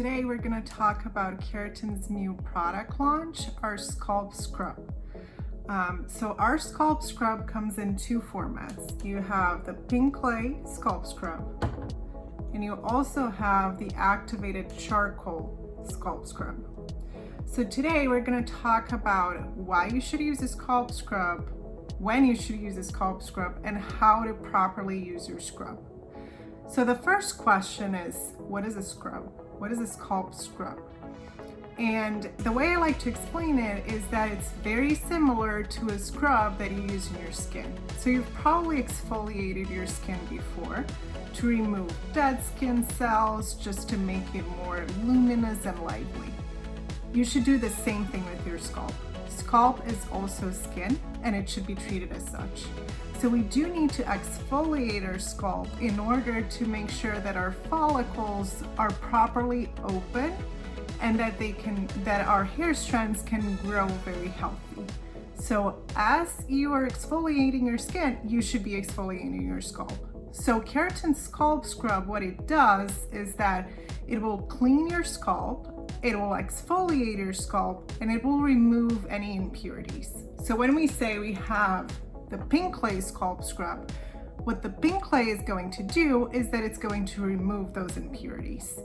today we're going to talk about Keratin's new product launch, our Scalp Scrub. So our Scalp Scrub comes in two formats. You have the pink clay Scalp Scrub, and you also have the activated charcoal Scalp Scrub. So today we're going to talk about why you should use a Scalp Scrub, when you should use a Scalp Scrub, and how to properly use your scrub. So the first question is, what is a scrub? What is a Scalp Scrub? And the way I like to explain it is that it's very similar to a scrub that you use in your skin. So you've probably exfoliated your skin before to remove dead skin cells, just to make it more luminous and lively. You should do the same thing with your scalp. Scalp is also skin, and it should be treated as such. So we do need to exfoliate our scalp in order to make sure that our follicles are properly open and that our hair strands can grow very healthy. So as you are exfoliating your skin, you should be exfoliating your scalp. So Keratin Scalp Scrub, what it does is that it will clean your scalp, it will exfoliate your scalp, and it will remove any impurities. So when we say we have the pink clay Scalp Scrub, what the pink clay is going to do is that it's going to remove those impurities.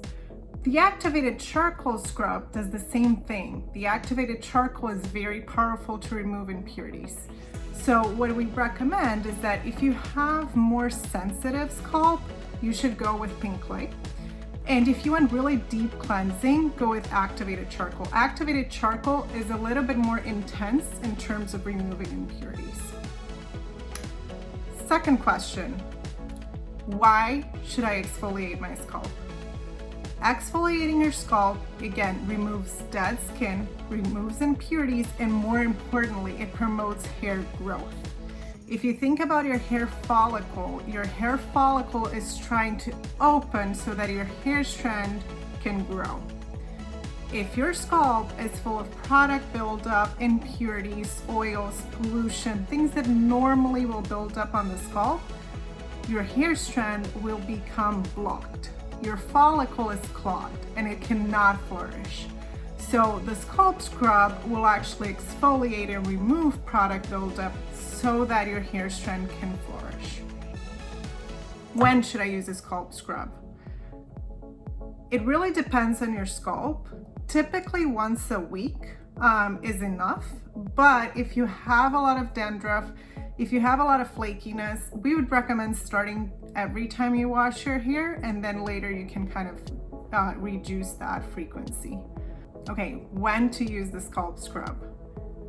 The activated charcoal scrub does the same thing. The activated charcoal is very powerful to remove impurities. So what we recommend is that if you have more sensitive scalp, you should go with pink clay. And if you want really deep cleansing, go with activated charcoal. Activated charcoal is a little bit more intense in terms of removing impurities. Second question, why should I exfoliate my scalp? Exfoliating your scalp, again, removes dead skin, removes impurities, and more importantly, it promotes hair growth. If you think about your hair follicle is trying to open so that your hair strand can grow. If your scalp is full of product buildup, impurities, oils, pollution, things that normally will build up on the scalp, your hair strand will become blocked. Your follicle is clogged and it cannot flourish. So the Scalp Scrub will actually exfoliate and remove product buildup so that your hair strand can flourish. When should I use a Scalp Scrub? It really depends on your scalp. Typically once a week is enough, but if you have a lot of dandruff, if you have a lot of flakiness, we would recommend starting every time you wash your hair, and then later you can kind of reduce that frequency. Okay, when to use the Scalp Scrub?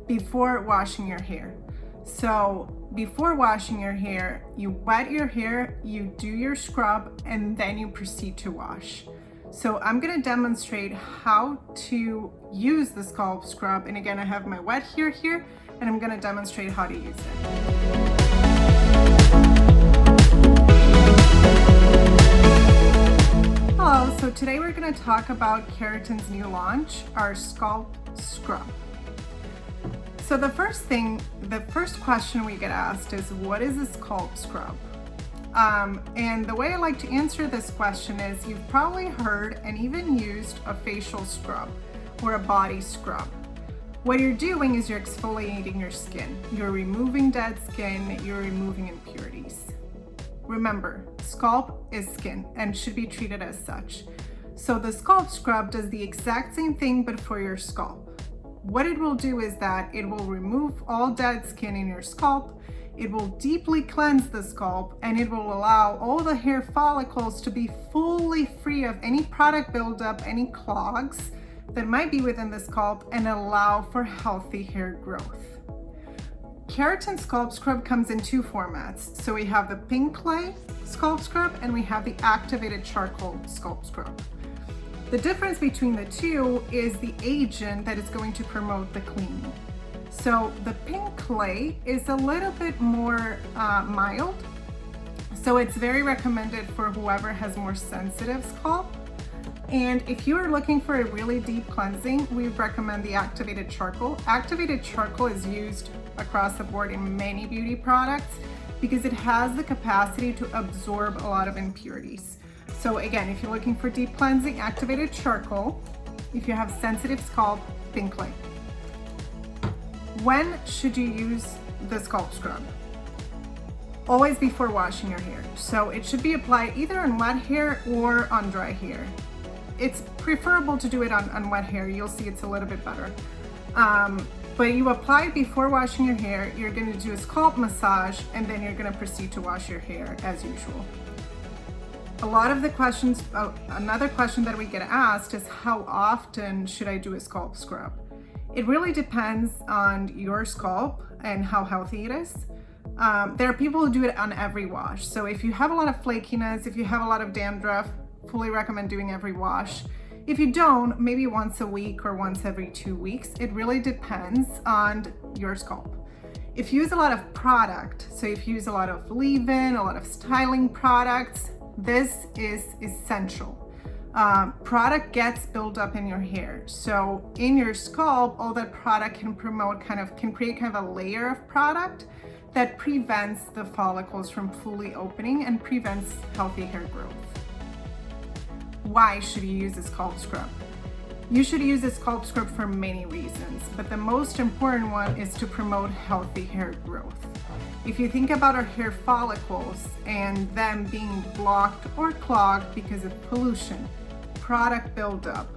Before washing your hair. So before washing your hair, you wet your hair, you do your scrub, and then you proceed to wash. So I'm going to demonstrate how to use the Scalp Scrub, and again, I have my wet hair here, and I'm going to demonstrate how to use it. Hello, so today we're going to talk about Keratin's new launch, our Scalp Scrub. So the first question we get asked is, what is a Scalp Scrub? And the way I like to answer this question is, you've probably heard and even used a facial scrub or a body scrub. What you're doing is you're exfoliating your skin. You're removing dead skin, you're removing impurities. Remember, scalp is skin and should be treated as such. So the Scalp Scrub does the exact same thing, but for your scalp. What it will do is that it will remove all dead skin in your scalp, it will deeply cleanse the scalp, and it will allow all the hair follicles to be fully free of any product buildup, any clogs that might be within the scalp, and allow for healthy hair growth. Keratin Scalp Scrub comes in two formats. So we have the pink clay Scalp Scrub and we have the activated charcoal Scalp Scrub. The difference between the two is the agent that is going to promote the cleaning. So the pink clay is a little bit more mild. So it's very recommended for whoever has more sensitive scalp. And if you are looking for a really deep cleansing, we recommend the activated charcoal. Activated charcoal is used across the board in many beauty products because it has the capacity to absorb a lot of impurities. So again, if you're looking for deep cleansing activated charcoal, if you have sensitive scalp, pink clay. When should you use the scalp scrub? Always before washing your hair. So it should be applied either on wet hair or on dry hair. It's preferable to do it on wet hair. You'll see it's a little bit better. But you apply it before washing your hair. You're going to do a scalp massage, and then you're going to proceed to wash your hair as usual. A lot of the questions, another question that we get asked is, how often should I do a scalp scrub? It really depends on your scalp and how healthy it is. There are people who do it on every wash. So if you have a lot of flakiness, if you have a lot of dandruff, fully recommend doing every wash. If you don't, maybe once a week or once every 2 weeks. It really depends on your scalp. If you use a lot of product, so if you use a lot of leave-in, a lot of styling products, this is essential. Product gets built up in your hair. So in your scalp, all that product can create kind of a layer of product that prevents the follicles from fully opening and prevents healthy hair growth. Why should you use a scalp scrub? You should use a scalp scrub for many reasons, but the most important one is to promote healthy hair growth. If you think about our hair follicles and them being blocked or clogged because of pollution, product buildup,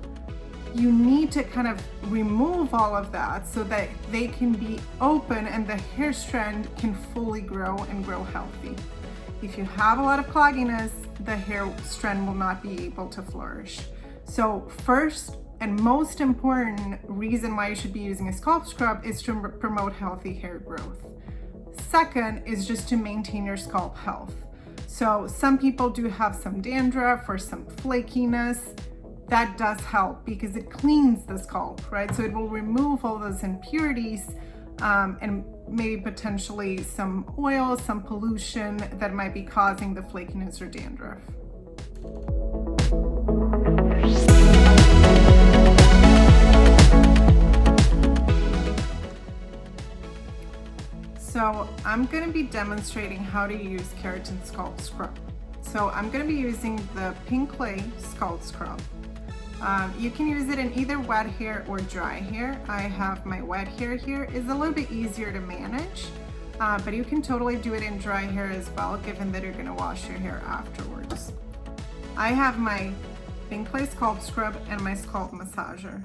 you need to kind of remove all of that so that they can be open and the hair strand can fully grow and grow healthy. If you have a lot of clogginess, the hair strand will not be able to flourish. So first and most important reason why you should be using a scalp scrub is to promote healthy hair growth. Second is just to maintain your scalp health. So some people do have some dandruff or some flakiness. That does help because it cleans the scalp, right? So it will remove all those impurities and maybe potentially some oil, some pollution that might be causing the flakiness or dandruff. So I'm going to be demonstrating how to use Keratin Scalp Scrub. So I'm going to be using the Pink Clay Scalp Scrub. You can use it in either wet hair or dry hair. I have my wet hair here. It's a little bit easier to manage, but you can totally do it in dry hair as well, given that you're going to wash your hair afterwards. I have my Pink Clay Scalp Scrub and my scalp massager.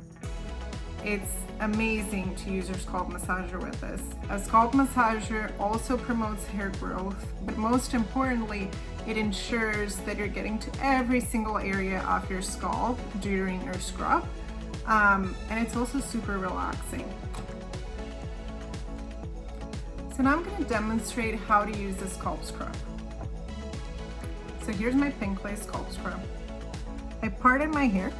It's amazing to use your scalp massager with this. A scalp massager also promotes hair growth, but most importantly, it ensures that you're getting to every single area of your scalp during your scrub. And it's also super relaxing. So now I'm going to demonstrate how to use the scalp scrub. So here's my Pink Clay Scalp Scrub. I parted my hair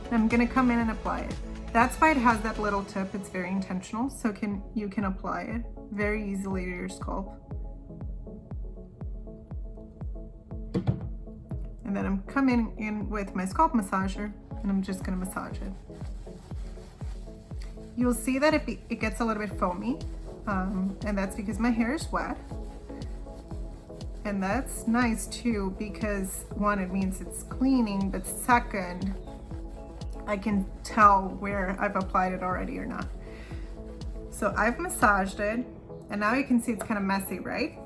and I'm going to come in and apply it. That's why it has that little tip. It's very intentional, so you can apply it very easily to your scalp. And then I'm coming in with my scalp massager and I'm just going to massage it. You'll see that it gets a little bit foamy, and that's because my hair is wet. And that's nice too, because one, it means it's cleaning, but second, I can tell where I've applied it already or not. So I've massaged it, and now you can see it's kind of messy, right?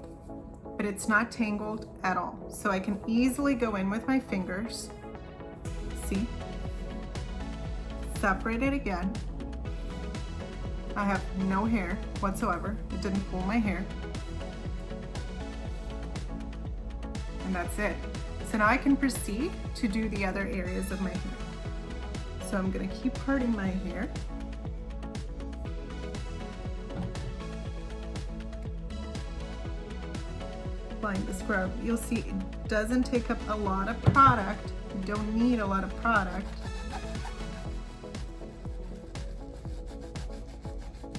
But it's not tangled at all. So I can easily go in with my fingers, see? Separate it again. I have no hair whatsoever. It didn't pull my hair. And that's it. So now I can proceed to do the other areas of my hair. So I'm gonna keep parting my hair. Applying the scrub. You'll see it doesn't take up a lot of product. You don't need a lot of product.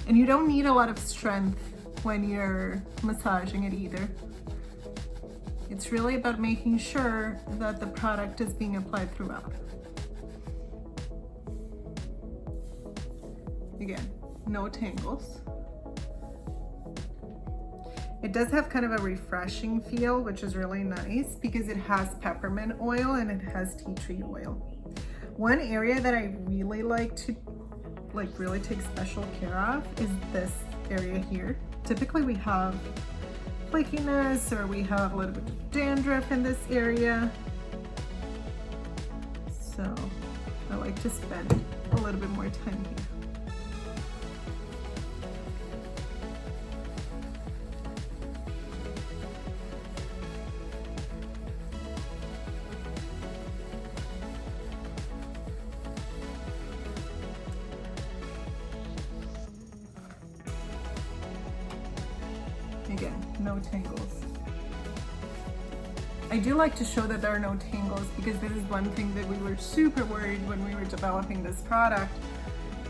And you don't need a lot of strength when you're massaging it either. It's really about making sure that the product is being applied throughout. Again, no tangles. It does have kind of a refreshing feel, which is really nice because it has peppermint oil and it has tea tree oil. One area that I really like to really take special care of is this area here. Typically we have flakiness or we have a little bit of dandruff in this area. So I like to spend a little bit more time here. Again, no tangles. I do like to show that there are no tangles because this is one thing that we were super worried when we were developing this product,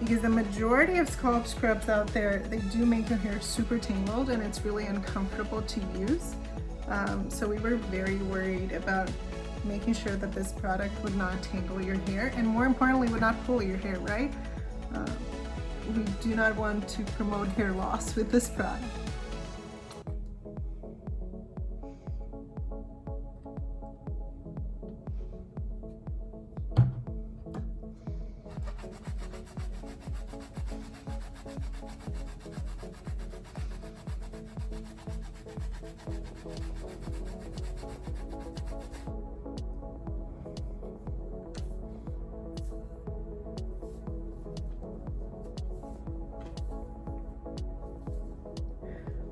because the majority of scalp scrubs out there, they do make your hair super tangled and it's really uncomfortable to use. So we were very worried about making sure that this product would not tangle your hair and, more importantly, would not pull your hair, right? We do not want to promote hair loss with this product.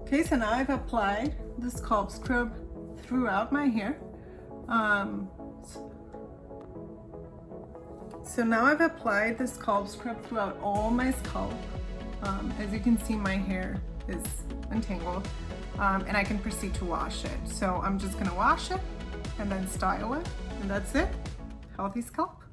Okay, so now I've applied the scalp scrub throughout my hair. So now I've applied the scalp scrub throughout all my scalp. As you can see, my hair is untangled, and I can proceed to wash it. So I'm just gonna wash it and then style it, and that's it. Healthy scalp.